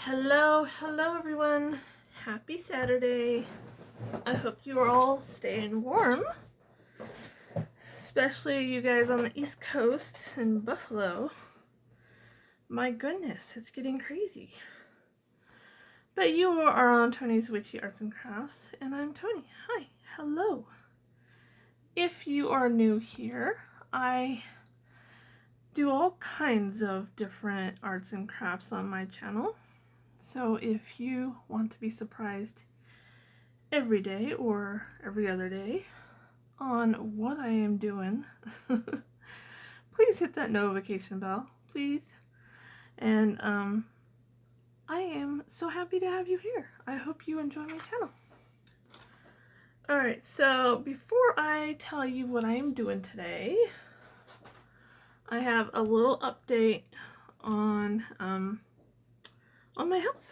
Hello everyone. Happy Saturday. I hope you are all staying warm, especially you guys on the East Coast in Buffalo. My goodness, it's getting crazy. But you are on Tony's Witchy Arts and Crafts, and I'm Tony. Hi, hello. If you are new here, I do all kinds of different arts and crafts on my channel. So if you want to be surprised every day or every other day on what I am doing, please hit that notification bell, please. And I am so happy to have you here. I hope you enjoy my channel. Alright, so before I tell you what I am doing today, I have a little update on my health.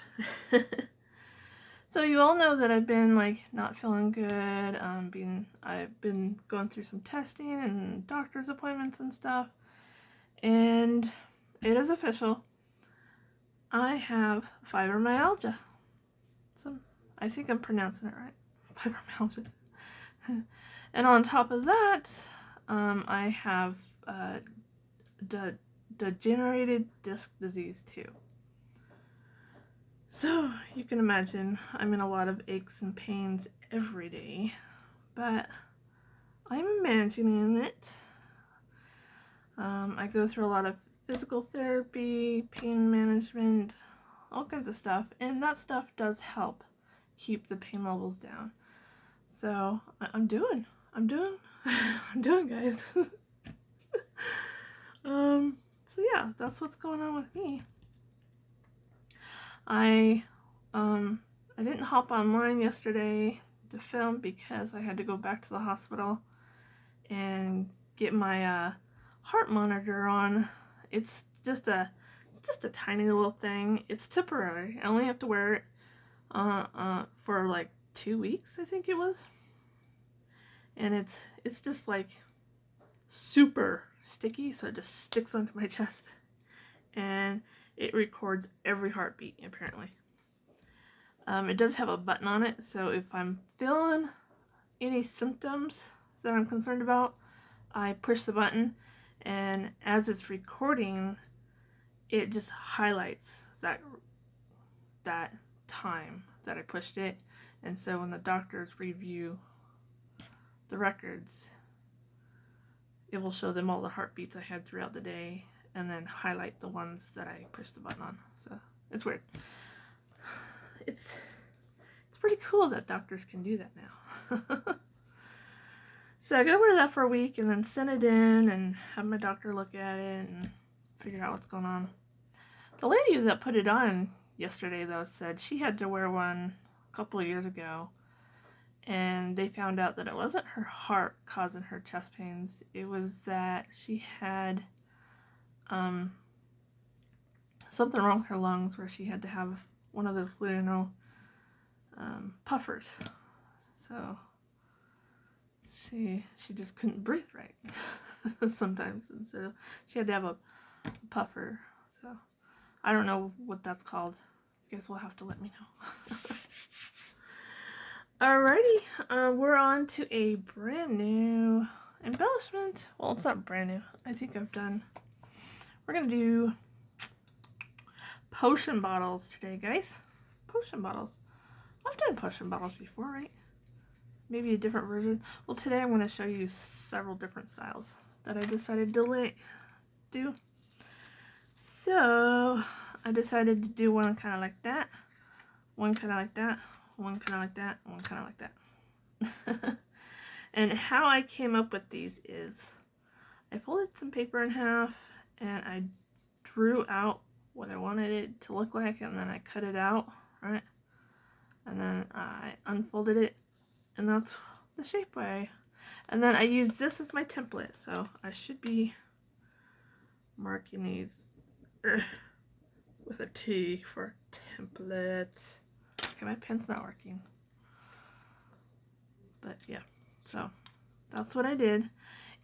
So you all know that I've been not feeling good. I've been going through some testing and doctor's appointments and stuff, and it is official. I have fibromyalgia. So I think I'm pronouncing it right. Fibromyalgia. And on top of that, I have degenerated disc disease too. So you can imagine I'm in a lot of aches and pains every day, but I'm managing it. I go through a lot of physical therapy, pain management, all kinds of stuff, and that stuff does help keep the pain levels down. So I'm doing, guys. So yeah, that's what's going on with me. I didn't hop online yesterday to film because I had to go back to the hospital and get my heart monitor on. It's just a tiny little thing. It's temporary. I only have to wear it for like 2 weeks, I think it was. And it's just like super sticky, so it just sticks onto my chest. And it records every heartbeat, apparently. It does have a button on it, so if I'm feeling any symptoms that I'm concerned about, I push the button, and as it's recording, it just highlights that time that I pushed it. And so when the doctors review the records, it will show them all the heartbeats I had throughout the day, and then highlight the ones that I pushed the button on. So it's weird. It's pretty cool that doctors can do that now. So I gotta wear that for a week and then send it in and have my doctor look at it and figure out what's going on. The lady that put it on yesterday, though, said she had to wear one a couple of years ago, and they found out that it wasn't her heart causing her chest pains. It was that she had something wrong with her lungs, where she had to have one of those puffers. So she just couldn't breathe right sometimes, and so she had to have a puffer. So I don't know what that's called. You guys will have to let me know. Alrighty, we're on to a brand new embellishment. Well, it's not brand new. I think we're gonna do potion bottles today, guys. Potion bottles. I've done potion bottles before, right? Maybe a different version. Well, today I'm going to show you several different styles that I decided to do. So I decided to do one kind of like that, one kind of like that, one kind of like that, one kind of like that. And how I came up with these is I folded some paper in half and I drew out what I wanted it to look like, and then I cut it out, right? And then I unfolded it, and that's the shape and then I used this as my template, so I should be marking these with a T for template. Okay, my pen's not working. But yeah, so that's what I did.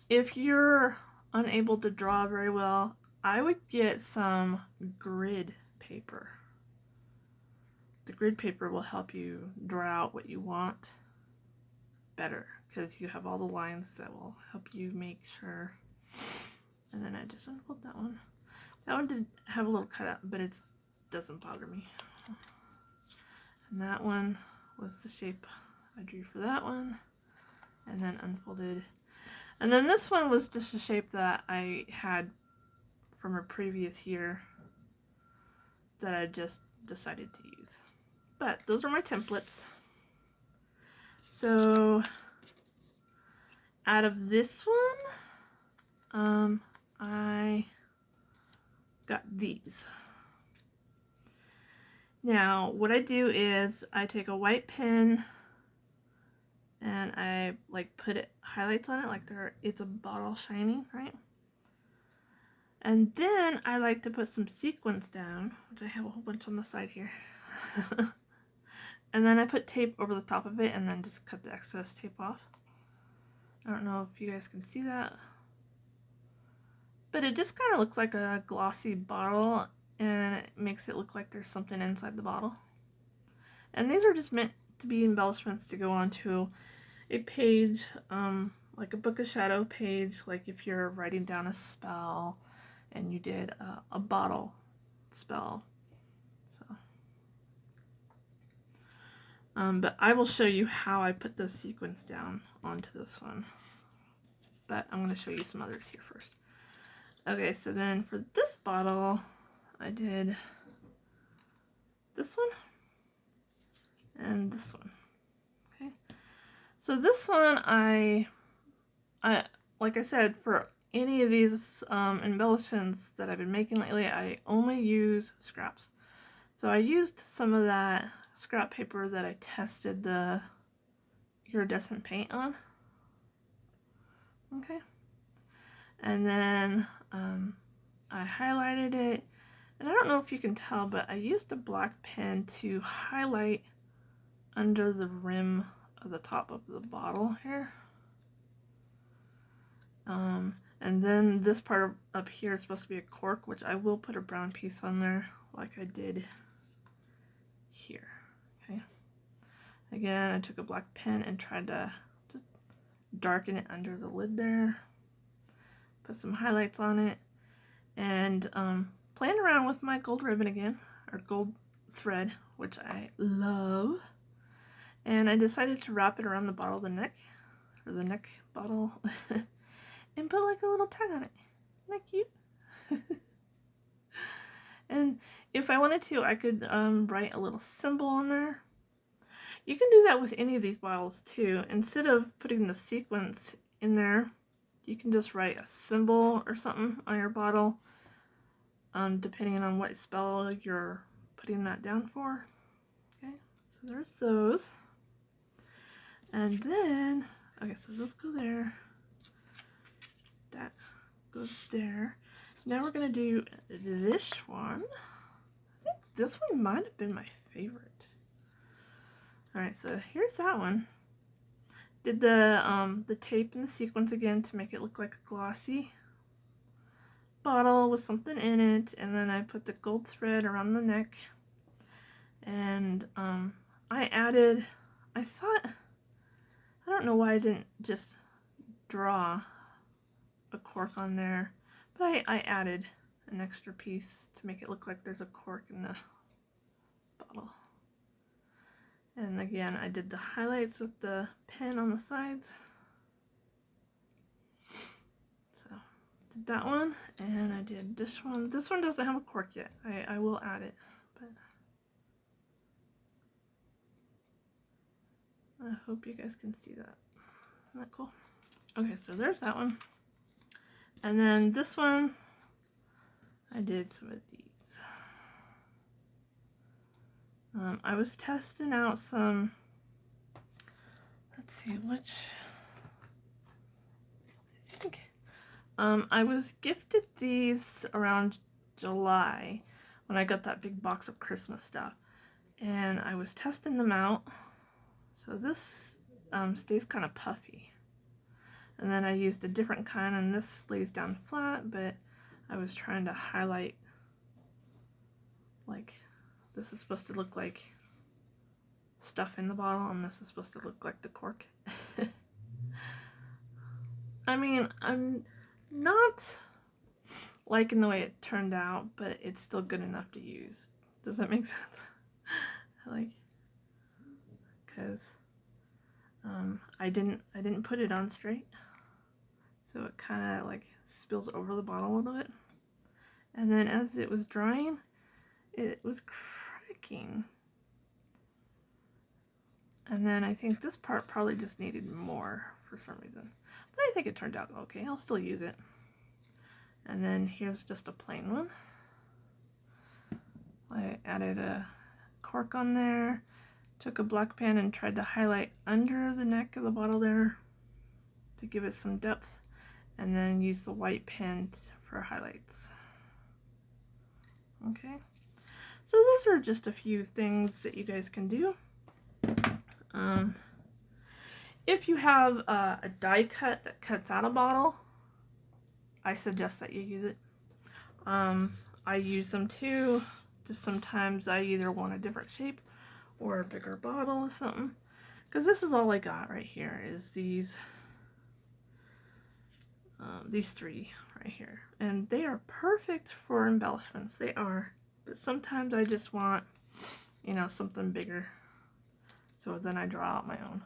If you're unable to draw very well, I would get some grid paper. the grid paper will help you draw out what you want better, because you have all the lines that will help you make sure. And then I just unfold that one. That one did have a little cutout, but it doesn't bother me. And that one was the shape I drew for that one, and then unfolded. And then this one was just a shape that I had from a previous year that I just decided to use. But those are my templates. So out of this one, I got these. Now what I do is I take a white pen and I like put it highlights on it like it's a bottle shining, right? And then I like to put some sequins down, which I have a whole bunch on the side here. And then I put tape over the top of it and then just cut the excess tape off. I don't know if you guys can see that, but it just kind of looks like a glossy bottle, and it makes it look like there's something inside the bottle. And these are just meant to be embellishments to go onto a page, like a Book of Shadow page, like if you're writing down a spell and you did a bottle spell. So, but I will show you how I put those sequins down onto this one. But I'm going to show you some others here first. Okay, so then for this bottle, I did this one and this one. Okay, so this one I like I said, for any of these embellishments that I've been making lately, I only use scraps. So I used some of that scrap paper that I tested the iridescent paint on. Okay, and then I highlighted it, and I don't know if you can tell, but I used a black pen to highlight under the rim of the top of the bottle here. And then this part up here is supposed to be a cork, which I will put a brown piece on there like I did here. Okay. Again, I took a black pen and tried to just darken it under the lid there. Put some highlights on it, and playing around with my gold ribbon again, or gold thread, which I love. And I decided to wrap it around the bottle of the neck, or the neck bottle, and put like a little tag on it. Isn't that cute? And if I wanted to, I could write a little symbol on there. You can do that with any of these bottles too. Instead of putting the sequins in there, you can just write a symbol or something on your bottle, depending on what spell you're putting that down for. Okay, so there's those. And then, okay, so those go there. That goes there. Now we're going to do this one. I think this one might have been my favorite. Alright, so here's that one. Did the tape and the sequins again to make it look like a glossy bottle with something in it, and then I put the gold thread around the neck, and I thought, I don't know why I didn't just draw a cork on there, but I added an extra piece to make it look like there's a cork in the bottle. And again, I did the highlights with the pen on the sides. So, did that one, and I did this one. This one doesn't have a cork yet. I will add it, but I hope you guys can see that. Isn't that cool? Okay, so there's that one. And then this one, I did some of these. I was testing out some, let's see, which, I think, I was gifted these around July when I got that big box of Christmas stuff, and I was testing them out. So this stays kind of puffy, and then I used a different kind, and this lays down flat, but I was trying to highlight, like, this is supposed to look like stuff in the bottle, and this is supposed to look like the cork. I mean, I'm not liking the way it turned out, but it's still good enough to use. Does that make sense? Because I didn't put it on straight, so it kind of like spills over the bottle a little bit. And then as it was drying, it was cracking. And then I think this part probably just needed more for some reason. But I think it turned out okay. I'll still use it. And then here's just a plain one. I added a cork on there, took a black pen and tried to highlight under the neck of the bottle there to give it some depth, and then use the white pen for highlights. Okay, so those are just a few things that you guys can do. If you have a die cut that cuts out a bottle, I suggest that you use it. I use them too. Just sometimes I either want a different shape or a bigger bottle or something. Because this is all I got right here is these three right here. And they are perfect for embellishments. They are. But sometimes I just want, you know, something bigger. So then I draw out my own.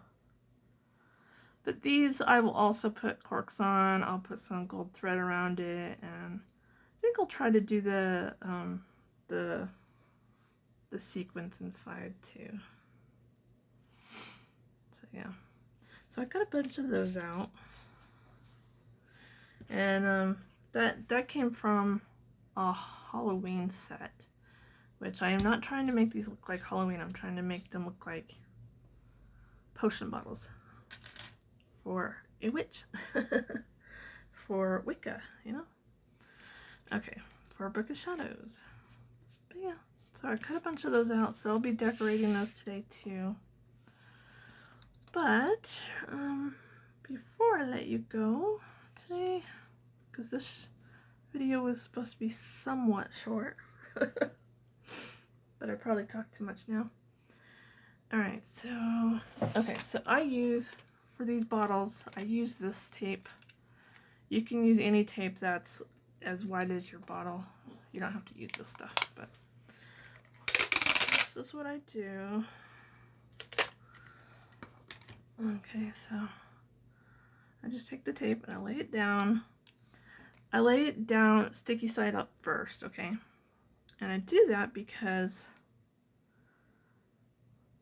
But these I will also put corks on. I'll put some gold thread around it, and I think I'll try to do the sequins inside too. So yeah. So I got a bunch of those out. And that came from a Halloween set, which I am not trying to make these look like Halloween. I'm trying to make them look like potion bottles for a witch. For Wicca, you know? Okay, for a Book of Shadows. But yeah, so I cut a bunch of those out, so I'll be decorating those today too. But before I let you go today, because this video was supposed to be somewhat short, but I probably talked too much now. Alright, so, okay, so I use, for these bottles, I use this tape. You can use any tape that's as wide as your bottle. You don't have to use this stuff, but this is what I do. Okay, so I just take the tape and I lay it down. I lay it down sticky side up first, okay? And I do that because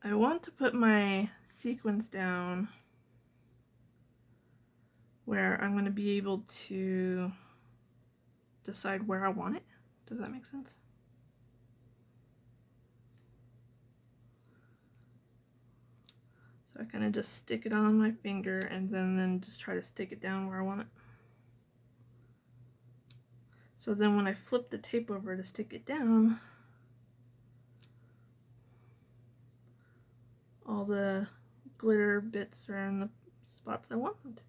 I want to put my sequins down where I'm going to be able to decide where I want it. Does that make sense? So I kind of just stick it on my finger and then just try to stick it down where I want it. So then when I flip the tape over to stick it down, all the glitter bits are in the spots I want them to be.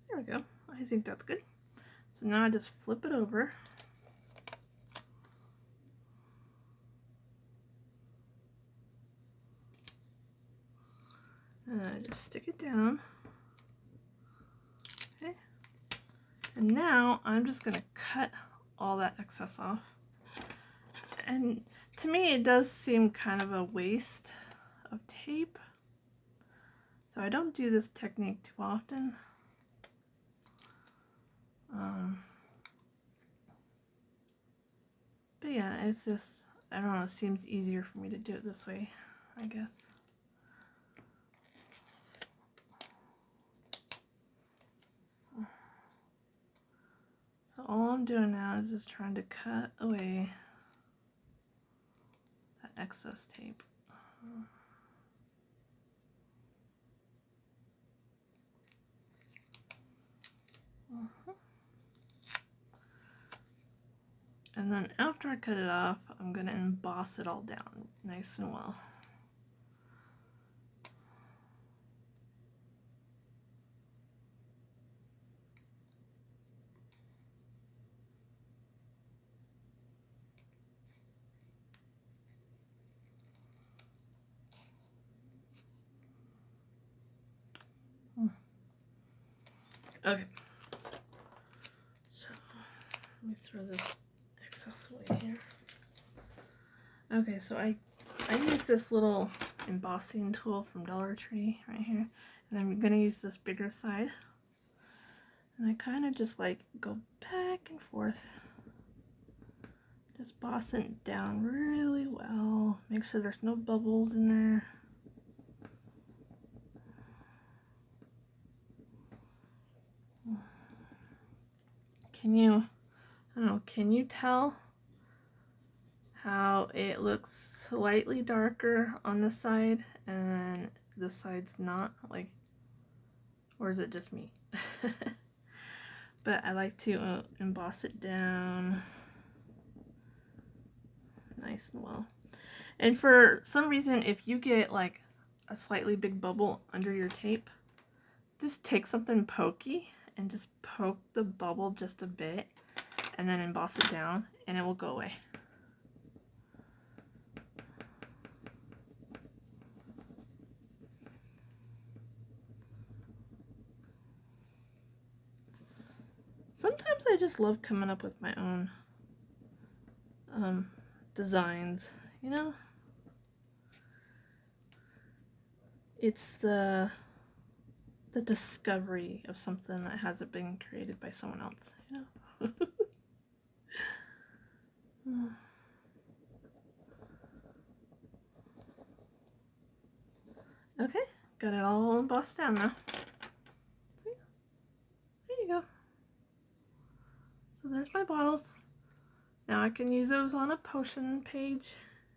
There we go. I think that's good. So now I just flip it over. And I just stick it down. Okay. And now I'm just going to cut all that excess off. And to me it does seem kind of a waste of tape. So I don't do this technique too often. But yeah, it's just, I don't know, it seems easier for me to do it this way, I guess. So all I'm doing now is just trying to cut away that excess tape. And then after I cut it off, I'm going to emboss it all down nice and well. Okay. So let me throw this excess away here. Okay, so I use this little embossing tool from Dollar Tree right here, and I'm gonna use this bigger side, and I kind of just like go back and forth, just boss it down really well. Make sure there's no bubbles in there. I don't know, can you tell how it looks slightly darker on this side and then this side's not, like, or is it just me? But I like to emboss it down nice and well. And for some reason, if you get like a slightly big bubble under your tape, just take something pokey and just poke the bubble just a bit and then emboss it down and it will go away. Sometimes I just love coming up with my own designs, you know? It's the discovery of something that hasn't been created by someone else, you know? Okay, got it all embossed down now. See? There you go. So there's my bottles. Now I can use those on a potion page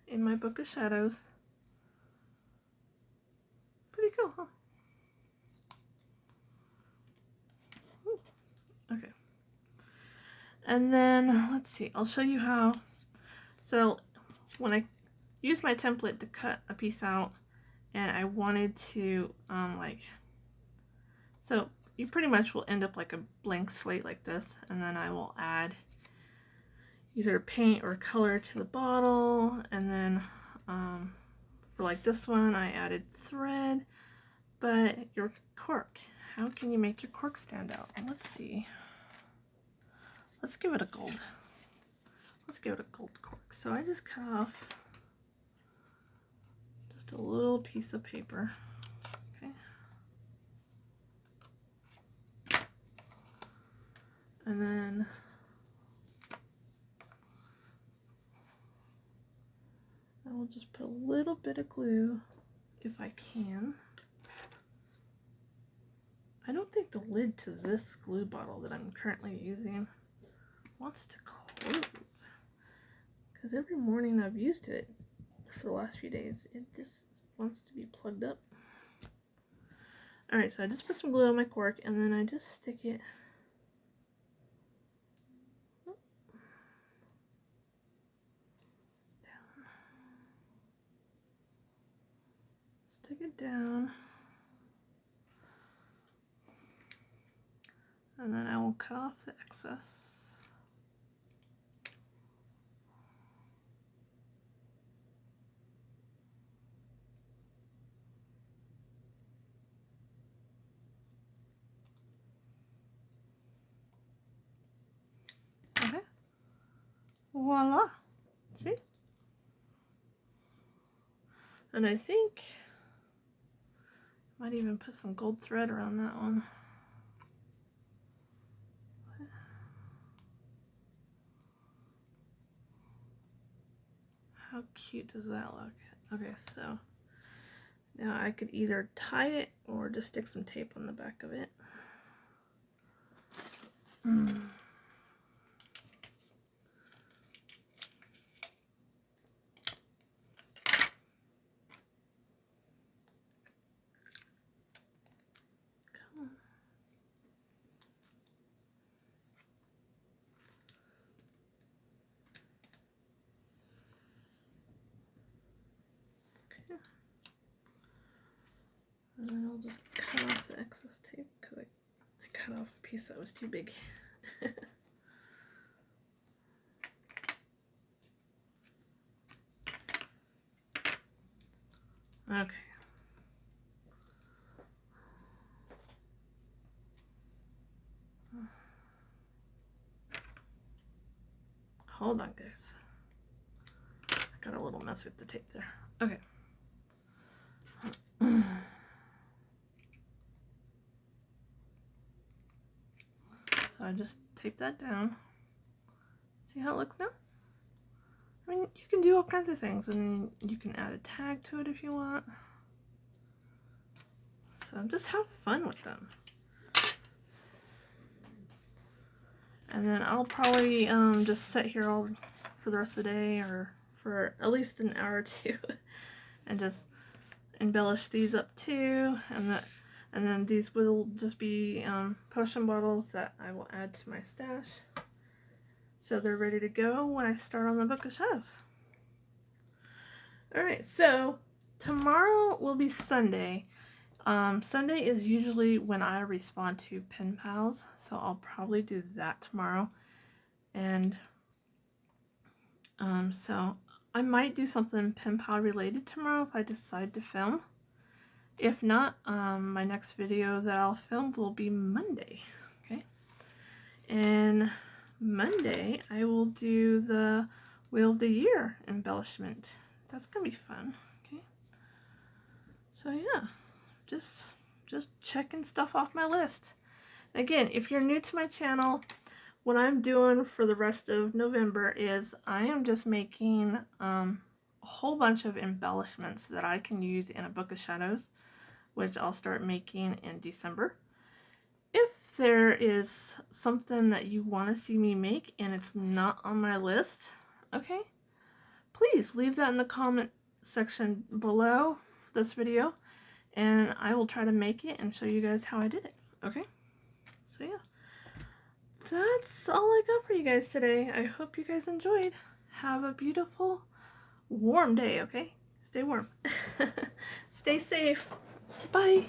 in my book of shadows. Pretty cool, huh? Ooh. Okay. And then, let's see, I'll show you how. So when I used my template to cut a piece out and I wanted to, so you pretty much will end up like a blank slate like this, and then I will add either paint or color to the bottle, and then for like this one I added thread. But your cork, how can you make your cork stand out? Let's see. Let's give it a gold. Let's give it a gold cork. So I just cut off just a little piece of paper. Okay. And then I will just put a little bit of glue if I can. I don't think the lid to this glue bottle that I'm currently using wants to close, because every morning I've used it for the last few days, it just wants to be plugged up. Alright, so I just put some glue on my cork and then I just stick it down. Stick it down. And then I will cut off the excess. Okay. Voila. See? And I think I might even put some gold thread around that one. How cute does that look? Okay, so now I could either tie it or just stick some tape on the back of it. And then I'll just cut off the excess tape because I cut off a piece that was too big. Okay. hold on, guys. I got a little mess with the tape there. Okay. So I just tape that down. See how it looks now? I mean, you can do all kinds of things, and you can add a tag to it if you want. So just have fun with them. And then I'll probably just sit here all for the rest of the day, or for at least an hour or two, and just embellish these up too. And then these will just be potion bottles that I will add to my stash, so they're ready to go when I start on the Book of Shadows. Alright, so tomorrow will be Sunday. Sunday is usually when I respond to pen pals, so I'll probably do that tomorrow. And so I might do something pen pal related tomorrow if I decide to film. If not, my next video that I'll film will be Monday. Okay, and Monday I will do the Wheel of the Year embellishment. That's gonna be fun. Okay, so yeah, just checking stuff off my list. Again, if you're new to my channel, what I'm doing for the rest of November is I am just making a whole bunch of embellishments that I can use in a Book of Shadows, which I'll start making in December. If there is something that you want to see me make and it's not on my list, okay, please leave that in the comment section below this video, and I will try to make it and show you guys how I did it. Okay, so yeah, that's all I got for you guys today. I hope you guys enjoyed. Have a beautiful, warm day, okay? Stay warm. Stay safe. Bye.